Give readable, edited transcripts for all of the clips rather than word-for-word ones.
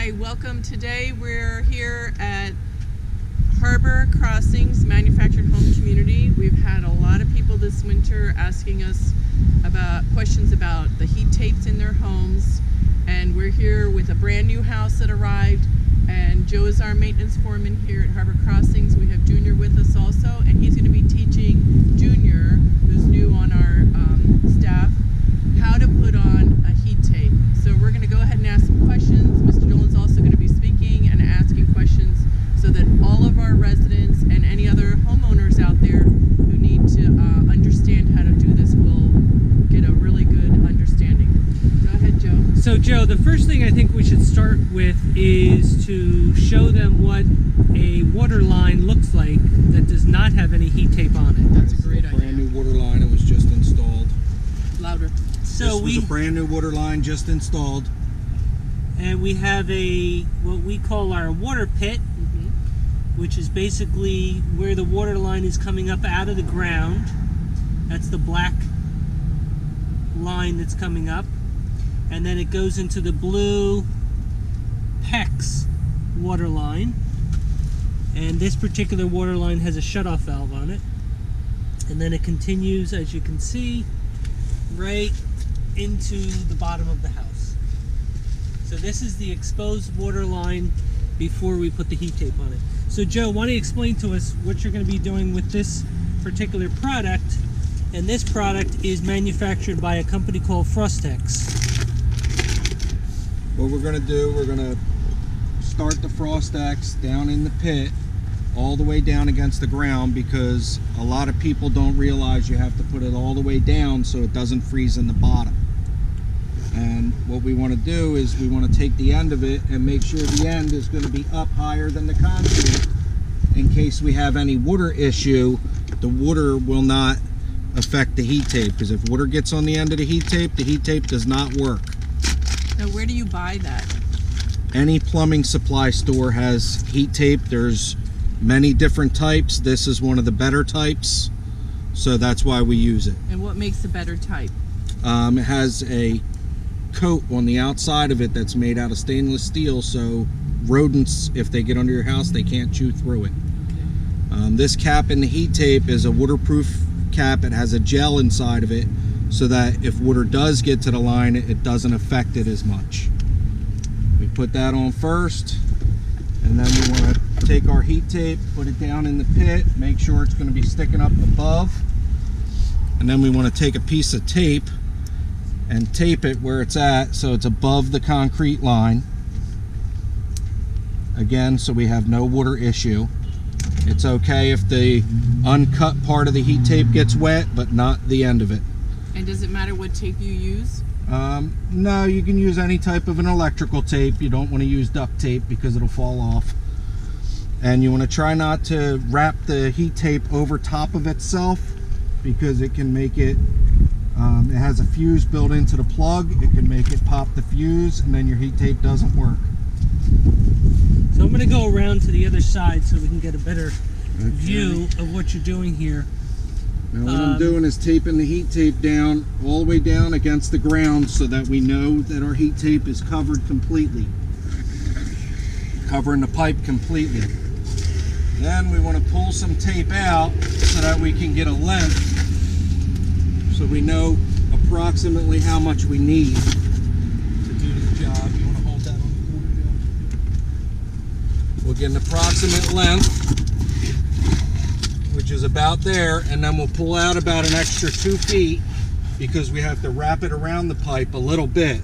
Hi, welcome. Today we're here at Harbor Crossings Manufactured Home Community. We've had a lot of people this winter asking us about questions about the heat tapes in their homes, and we're here with a brand new house that arrived, and Joe is our maintenance foreman here at Harbor Crossings. We have Junior with us also, and he's going to be teaching Junior, who's new on our staff, how to put on a heat tape. So we're going to go ahead and ask some questions. Mr. Dolan's also going to be speaking and asking questions so that all of our residents and any other homeowners out there who need to understand how to do this will get a really good understanding. Go ahead, Joe. So Joe, the first thing I think we should start with is to show them what a water line looks like that does not have any heat tape on it. That's a great idea. Brand new water line, it was just installed. Louder. So this was a brand new water line just installed. And we have what we call our water pit, which is basically where the water line is coming up out of the ground. That's the black line that's coming up. And then it goes into the blue PEX water line. And this particular water line has a shutoff valve on it. And then it continues, as you can see, right into the bottom of the house. So this is the exposed water line before we put the heat tape on it. So Joe, why don't you explain to us what you're going to be doing with this particular product? And this product is manufactured by a company called Frostex. What we're going to do, we're going to start the Frostex down in the pit all the way down against the ground, because a lot of people don't realize you have to put it all the way down so it doesn't freeze in the bottom. And what we want to do is we want to take the end of it and make sure the end is going to be up higher than the concrete. In case we have any water issue, the water will not affect the heat tape, because if water gets on the end of the heat tape does not work. Now, where do you buy that? Any plumbing supply store has heat tape. There's many different types. This is one of the better types, so that's why we use it. And what makes the better type? It has a coat on the outside of it that's made out of stainless steel, so rodents, if they get under your house, they can't chew through it. This cap in the heat tape is a waterproof cap. It has a gel inside of it so that if water does get to the line, it doesn't affect it as much. We put that on first, and then we want to take our heat tape, put it down in the pit, make sure it's going to be sticking up above, and then we want to take a piece of tape and tape it where it's at so it's above the concrete line. Again, so we have no water issue. It's okay if the uncut part of the heat tape gets wet, but not the end of it. And does it matter what tape you use? No, you can use any type of an electrical tape. You don't want to use duct tape because it'll fall off. And you want to try not to wrap the heat tape over top of itself, because it can make it, it has a fuse built into the plug. It can make it pop the fuse, and then your heat tape doesn't work. So I'm going to go around to the other side so we can get a better view of what you're doing here. Now what I'm doing is taping the heat tape down, all the way down against the ground, so that we know that our heat tape is covered completely. Covering the pipe completely. Then we want to pull some tape out so that we can get a length, so we know approximately how much we need to do the job. You want to hold that on the corner, Joe? We'll get an approximate length, which is about there, and then we'll pull out about an extra 2 feet, because we have to wrap it around the pipe a little bit.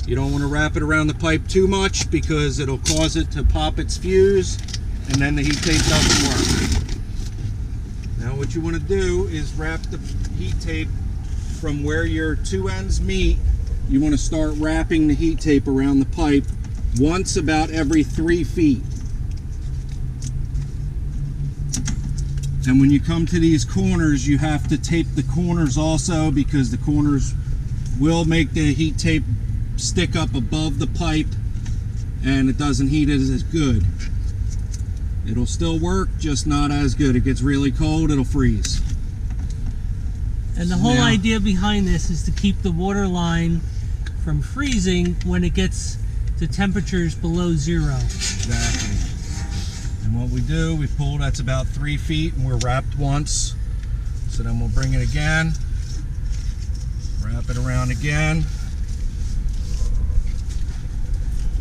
You don't want to wrap it around the pipe too much, because it'll cause it to pop its fuse, and then the heat tape doesn't work. Now what you want to do is wrap the heat tape from where your two ends meet. You want to start wrapping the heat tape around the pipe once about every 3 feet. And when you come to these corners, you have to tape the corners also, because the corners will make the heat tape stick up above the pipe, and it doesn't heat it as good. It'll still work, just not as good. It gets really cold, it'll freeze. And the whole idea behind this is to keep the water line from freezing when it gets to temperatures below 0. Exactly. And what we do, we pull, that's about 3 feet, and we're wrapped once. So then we'll bring it again, wrap it around again.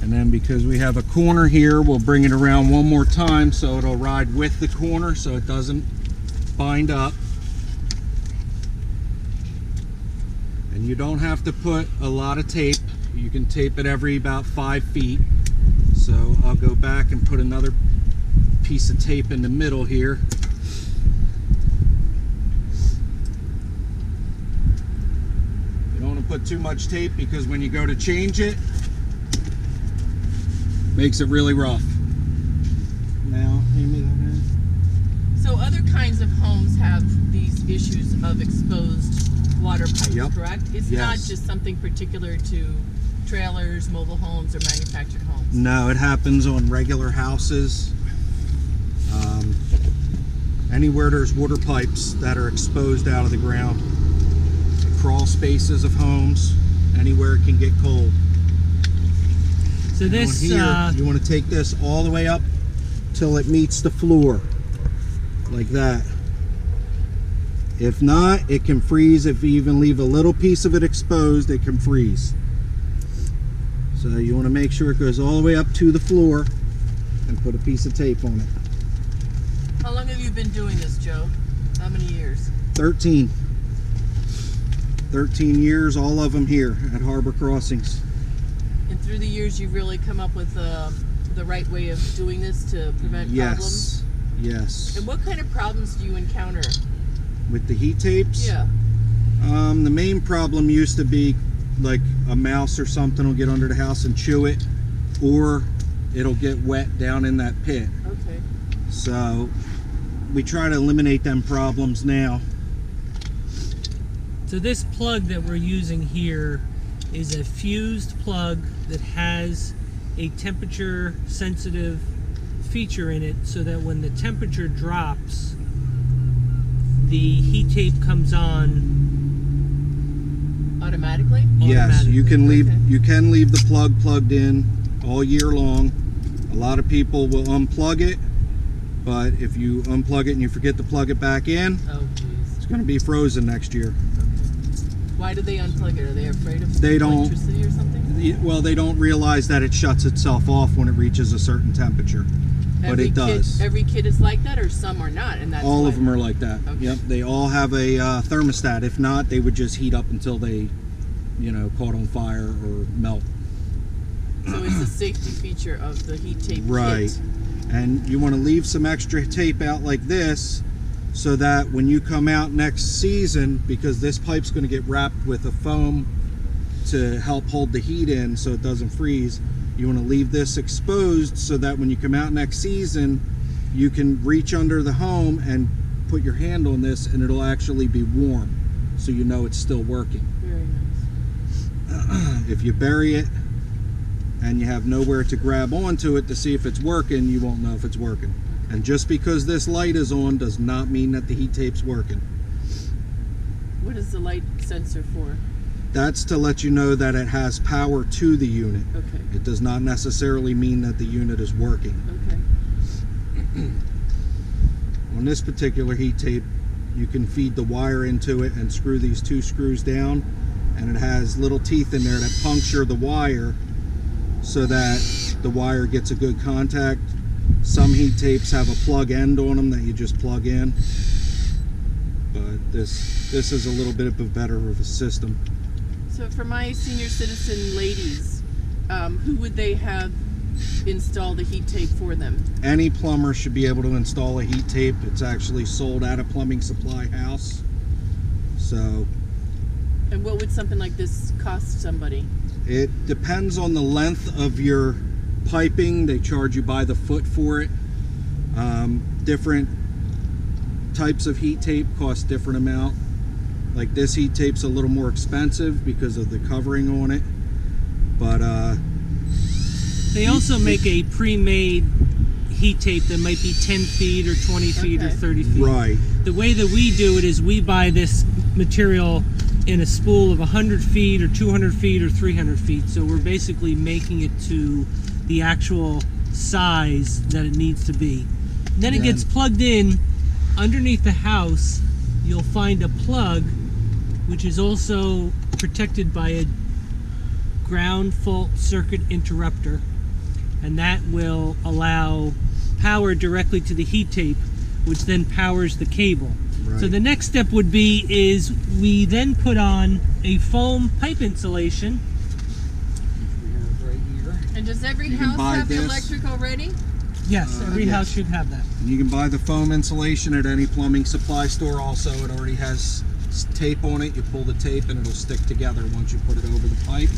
And then because we have a corner here, we'll bring it around one more time so it'll ride with the corner so it doesn't bind up. And you don't have to put a lot of tape. You can tape it every about 5 feet. So I'll go back and put another piece of tape in the middle here. You don't want to put too much tape because when you go to change it, makes it really rough. Now, hand me that hand. So other kinds of homes have these issues of exposed water pipes, Yep. correct? It's Yes. not just something particular to trailers, mobile homes, or manufactured homes. No, it happens on regular houses. Anywhere there's water pipes that are exposed out of the ground. Crawl spaces of homes, anywhere it can get cold. So this, Here, you want to take this all the way up till it meets the floor, like that. If not, it can freeze. If you even leave a little piece of it exposed, it can freeze. So you want to make sure it goes all the way up to the floor and put a piece of tape on it. How long have you been doing this, Joe? How many years? 13 years, all of them here at Harbor Crossings. And through the years, you've really come up with the right way of doing this to prevent problems? Yes. And what kind of problems do you encounter? With the heat tapes? Yeah. The main problem used to be like a mouse or something will get under the house and chew it, or it'll get wet down in that pit. Okay. So we try to eliminate them problems now. So this plug that we're using here is a fused plug that has a temperature sensitive feature in it so that when the temperature drops, the heat tape comes on Automatically? Yes, you can leave Okay. you can leave the plug plugged in all year long. A lot of people will unplug it, but if you unplug it and you forget to plug it back in, Oh, jeez. it's going to be frozen next year. Why do they unplug it? Are they afraid of They don't- electricity or something? Well, they don't realize that it shuts itself off when it reaches a certain temperature, but it does. Every kid is like that, or some are not, and that's All why. of them are like that. Okay. Yep, they all have a thermostat. If not, they would just heat up until they, caught on fire or melt. So it's a safety feature of the heat tape Right. kit. And you want to leave some extra tape out like this so that when you come out next season, because this pipe's going to get wrapped with a foam to help hold the heat in so it doesn't freeze, you want to leave this exposed so that when you come out next season, you can reach under the home and put your hand on this and it'll actually be warm, so you know it's still working. Very nice. If you bury it and you have nowhere to grab onto it to see if it's working, you won't know if it's working. And just because this light is on does not mean that the heat tape's working. What is the light sensor for? That's to let you know that it has power to the unit. Okay. It does not necessarily mean that the unit is working. Okay. On this particular heat tape, you can feed the wire into it and screw these 2 screws down, and it has little teeth in there that puncture the wire so that the wire gets a good contact. Some heat tapes have a plug end on them that you just plug in, but this is a little bit of a better of a system. So for my senior citizen ladies, who would they have install the heat tape for them? Any plumber should be able to install a heat tape. It's actually sold at a plumbing supply house. So And what would something like this cost somebody? it depends on the length of your piping. They charge you by the foot for it. Different types of heat tape cost different amount. Like this heat tape's a little more expensive because of the covering on it, but They also make a pre-made heat tape that might be 10 feet or 20 feet or Okay. 30 feet. right. The way that we do it is we buy this material in a spool of 100 feet or 200 feet or 300 feet. So we're basically making it to the actual size that it needs to be. Then it gets plugged in underneath the house. You'll find a plug which is also protected by a ground fault circuit interrupter, and that will allow power directly to the heat tape, which then powers the cable. Right. So the next step would be is we then put on a foam pipe insulation. We have right here. And does every You can house buy have the this. electric already? Yes, every yes. house should have that. And you can buy the foam insulation at any plumbing supply store. Also, it already has tape on it. You pull the tape and it'll stick together once you put it over the pipe.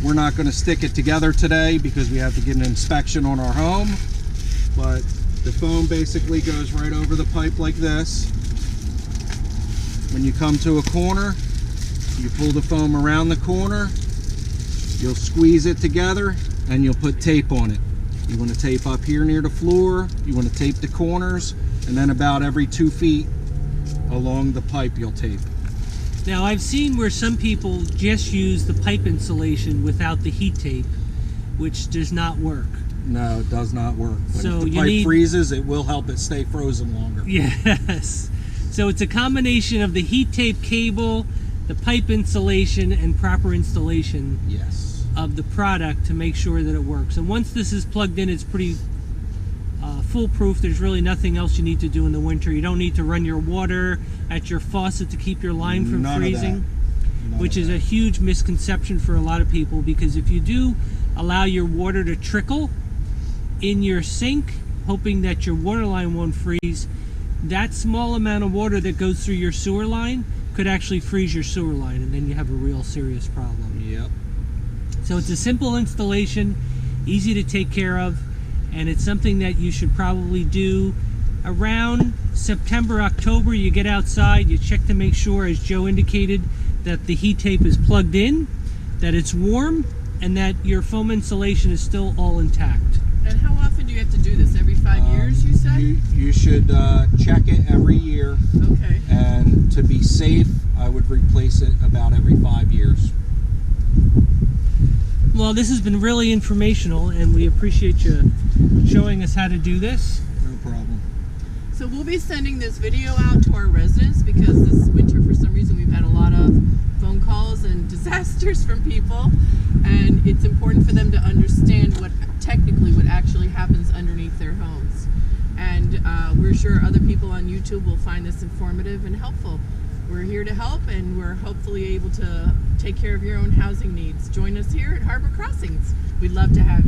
We're not going to stick it together today because we have to get an inspection on our home, but the foam basically goes right over the pipe like this. When you come to a corner, you pull the foam around the corner, you'll squeeze it together, and you'll put tape on it. You want to tape up here near the floor, you want to tape the corners, and then about every 2 feet along the pipe you'll tape. Now I've seen where some people just use the pipe insulation without the heat tape, which does not work. No, it does not work. But So if the you pipe need- freezes, it will help it stay frozen longer. Yes. So it's a combination of the heat tape cable, the pipe insulation, and proper installation Yes. of the product to make sure that it works. And once this is plugged in, it's pretty foolproof. There's really nothing else you need to do in the winter. You don't need to run your water at your faucet to keep your line from None of that. freezing, None which of is that. a huge misconception for a lot of people, because if you do allow your water to trickle in your sink, hoping that your water line won't freeze, that small amount of water that goes through your sewer line could actually freeze your sewer line, and then you have a real serious problem. Yep. So it's a simple installation, easy to take care of, and it's something that you should probably do around September, October. You get outside, you check to make sure, as Joe indicated, that the heat tape is plugged in, that it's warm, and that your foam insulation is still all intact. And how often do you have to do this? Every 5 years, you said? You should check it every year, Okay. and to be safe, I would replace it about every 5 years. Well, this has been really informational, and we appreciate you showing us how to do this. No problem. So we'll be sending this video out to our residents because this winter, for some reason, we've had a lot of phone calls and disasters from people, and it's important for them to understand what actually happens underneath their homes. And we're sure other people on YouTube will find this informative and helpful. We're here to help, and we're hopefully able to take care of your own housing needs. Join us here at Harbor Crossings. We'd love to have you.